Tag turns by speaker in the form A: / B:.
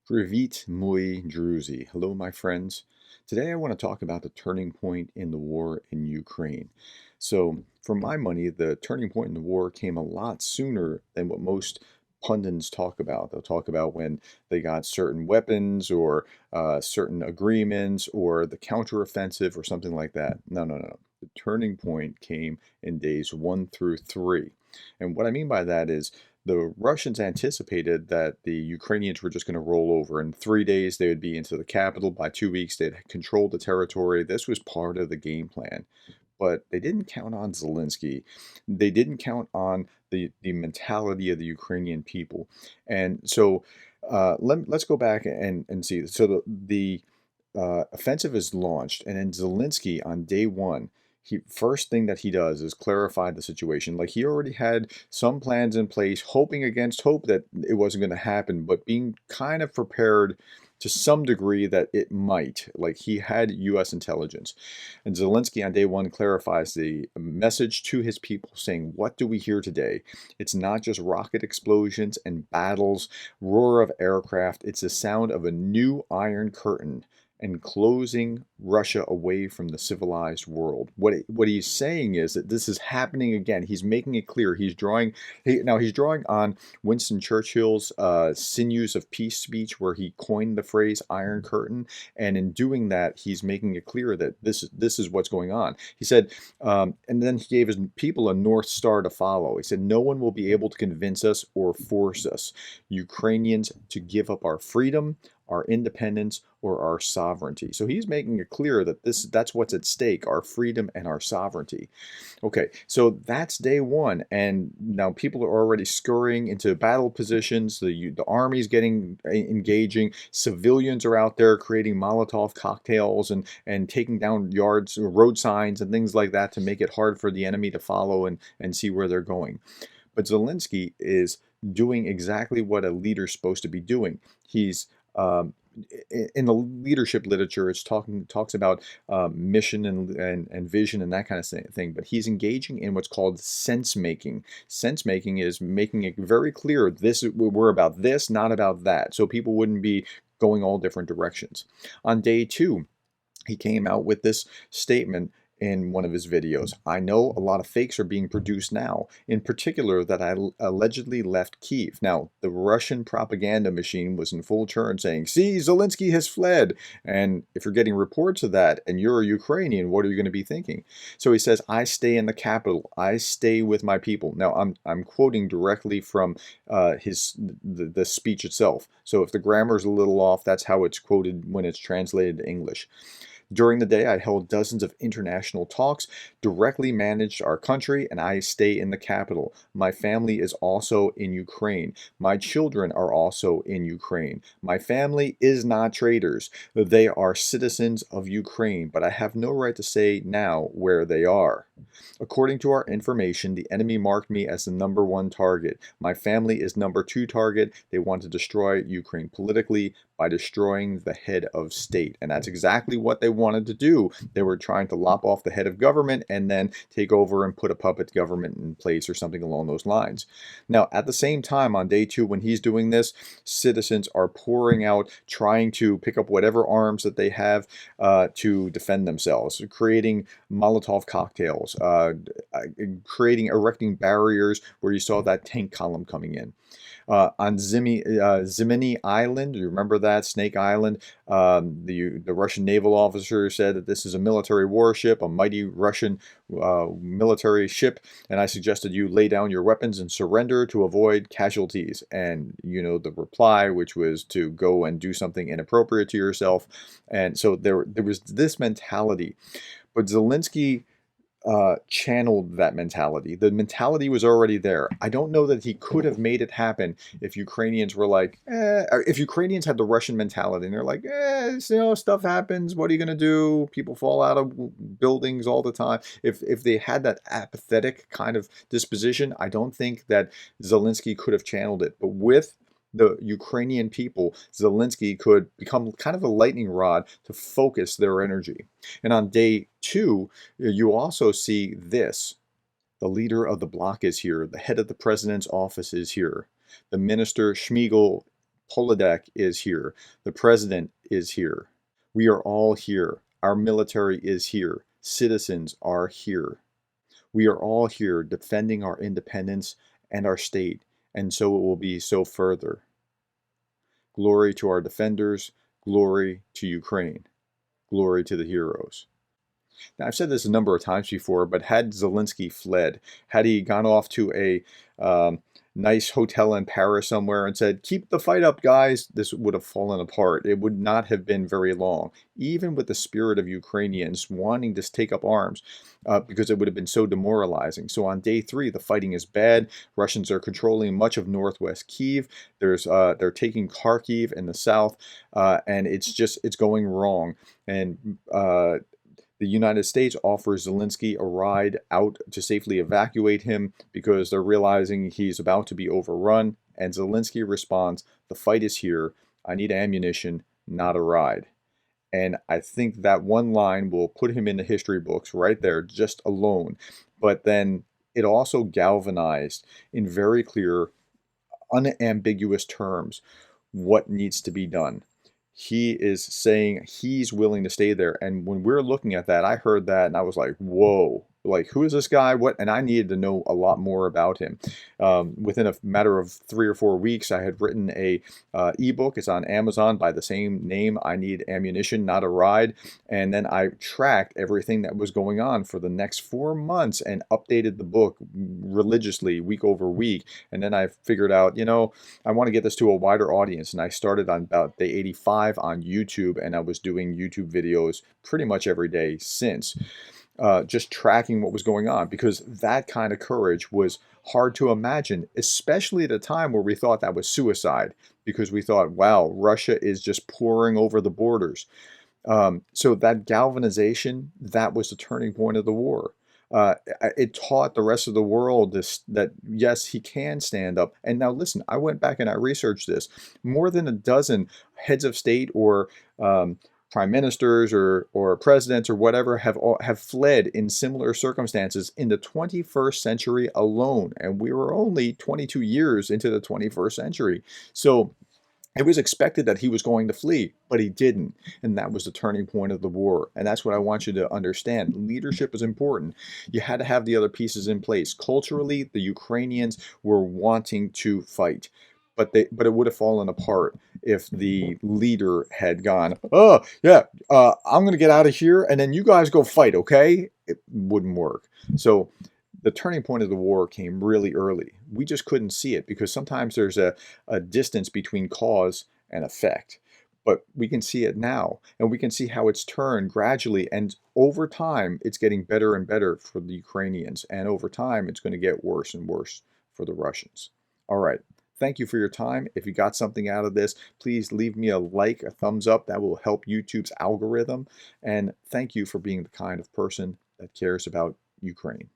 A: Привit, moi druzy. Hello, my friends. Today I want to talk about the turning point in the war in Ukraine. So, for my money, the turning point in the war came a lot sooner than what most pundits talk about. They'll talk about when they got certain weapons or certain agreements or the counteroffensive or something like that. No, no, no, no. The turning point came in days 1 through 3. And what I mean by that is the Russians anticipated that the Ukrainians were just going to roll over. In 3 days, they would be into the capital. By 2 weeks, they'd controlled the territory. This was part of the game plan. But they didn't count on Zelensky. They didn't count on the mentality of the Ukrainian people. And so let's go back and see. So the offensive is launched, and then Zelensky on day one, he first thing that he does is clarify the situation. Like he already had some plans in place, hoping against hope that it wasn't going to happen, but being kind of prepared to some degree that it might. Like he had U.S. intelligence. And Zelensky on day one clarifies the message to his people, saying, "What do we hear today? It's not just rocket explosions and battles, roar of aircraft. It's the sound of a new iron curtain and closing Russia away from the civilized world." What he's saying is that this is happening again. He's making it clear. He's drawing on Winston Churchill's "Sinews of Peace" speech, where he coined the phrase "Iron Curtain," and in doing that, he's making it clear that this is what's going on. He said, and then he gave his people a North Star to follow. He said, "No one will be able to convince us or force us, Ukrainians, to give up our freedom, our independence, or our sovereignty." So he's making it clear that that's what's at stake, our freedom and our sovereignty. Okay, so that's day one, and now people are already scurrying into battle positions. The army's getting engaging. Civilians are out there creating Molotov cocktails and taking down yards, road signs, and things like that to make it hard for the enemy to follow and see where they're going. But Zelensky is doing exactly what a leader's supposed to be doing. He's in the leadership literature, talks about mission and vision and that kind of thing. But he's engaging in what's called sense making. Sense making is making it very clear we're about this, not about that, so people wouldn't be going all different directions. On day two, he came out with this statement in one of his videos. "I know a lot of fakes are being produced now, in particular that I allegedly left Kyiv." Now, the Russian propaganda machine was in full turn saying, "See, Zelensky has fled." And if you're getting reports of that and you're a Ukrainian, what are you going to be thinking? So he says, "I stay in the capital. I stay with my people." Now, I'm quoting directly from the speech itself. So if the grammar is a little off, that's how it's quoted when it's translated to English. "During the day, I held dozens of international talks, directly managed our country, and I stay in the capital. My family is also in Ukraine. My children are also in Ukraine. My family is not traitors. They are citizens of Ukraine, but I have no right to say now where they are. According to our information, the enemy marked me as the #1 target. My family is #2 target. They want to destroy Ukraine politically by destroying the head of state." And that's exactly what they wanted to do. They were trying to lop off the head of government and then take over and put a puppet government in place or something along those lines. Now, at the same time, on day two, when he's doing this, citizens are pouring out, trying to pick up whatever arms that they have to defend themselves, creating Molotov cocktails, erecting barriers where you saw that tank column coming in. On Ziminy Island, do you remember that? Snake Island. The Russian naval officer said that this is a military warship, a mighty Russian military ship, and I suggested you lay down your weapons and surrender to avoid casualties. And you know the reply, which was to go and do something inappropriate to yourself. And so there was this mentality. But Zelensky channeled that mentality. The mentality was already there. I don't know that he could have made it happen if Ukrainians were like, or if Ukrainians had the Russian mentality and they're like, stuff happens. What are you going to do? People fall out of buildings all the time. If they had that apathetic kind of disposition, I don't think that Zelensky could have channeled it. But with the Ukrainian people, Zelensky could become kind of a lightning rod to focus their energy. And on day two, you also see this. The leader of the bloc is here. The head of the president's office is here. The minister Schmiegel Polidek is here. The president is here. We are all here. Our military is here. Citizens are here. We are all here defending our independence and our state, and so it will be so further. Glory to our defenders. Glory to Ukraine. Glory to the heroes. Now, I've said this a number of times before, but had Zelensky fled, had he gone off to a nice hotel in Paris somewhere and said, keep the fight up, guys, this would have fallen apart. It would not have been very long, even with the spirit of Ukrainians wanting to take up arms, because it would have been so demoralizing. So on day 3, the fighting is bad. Russians are controlling much of northwest Kyiv. They're taking Kharkiv in the south, and it's going wrong. And the United States offers Zelensky a ride out to safely evacuate him because they're realizing he's about to be overrun. And Zelensky responds, the fight is here. I need ammunition, not a ride. And I think that one line will put him in the history books right there, just alone. But then it also galvanized in very clear, unambiguous terms what needs to be done. He is saying he's willing to stay there. And when we're looking at that, I heard that and I was like, whoa, like, who is this guy? What? And I needed to know a lot more about him. Within a matter of 3 or 4 weeks, I had written a ebook. It's on Amazon by the same name, I Need Ammunition, Not a Ride. And then I tracked everything that was going on for the next 4 months and updated the book religiously week over week. And then I figured out, I want to get this to a wider audience. And I started on about day 85 on YouTube, and I was doing YouTube videos pretty much every day since. Just tracking what was going on, because that kind of courage was hard to imagine, especially at a time where we thought that was suicide, because we thought, wow, Russia is just pouring over the borders. So that galvanization, that was the turning point of the war. It taught the rest of the world that yes, he can stand up. And now listen, I went back and I researched this. More than a dozen heads of state or prime ministers or presidents or whatever have fled in similar circumstances in the 21st century alone, and we were only 22 years into the 21st century. So it was expected that he was going to flee, but he didn't. And that was the turning point of the war. And that's what I want you to understand. Leadership is important. You had to have the other pieces in place. Culturally, the Ukrainians were wanting to fight, but it would have fallen apart if the leader had gone, oh, yeah, I'm going to get out of here, and then you guys go fight, okay? It wouldn't work. So the turning point of the war came really early. We just couldn't see it because sometimes there's a distance between cause and effect. But we can see it now, and we can see how it's turned gradually. And over time, it's getting better and better for the Ukrainians. And over time, it's going to get worse and worse for the Russians. All right. Thank you for your time. If you got something out of this, please leave me a like, a thumbs up. That will help YouTube's algorithm. And thank you for being the kind of person that cares about Ukraine.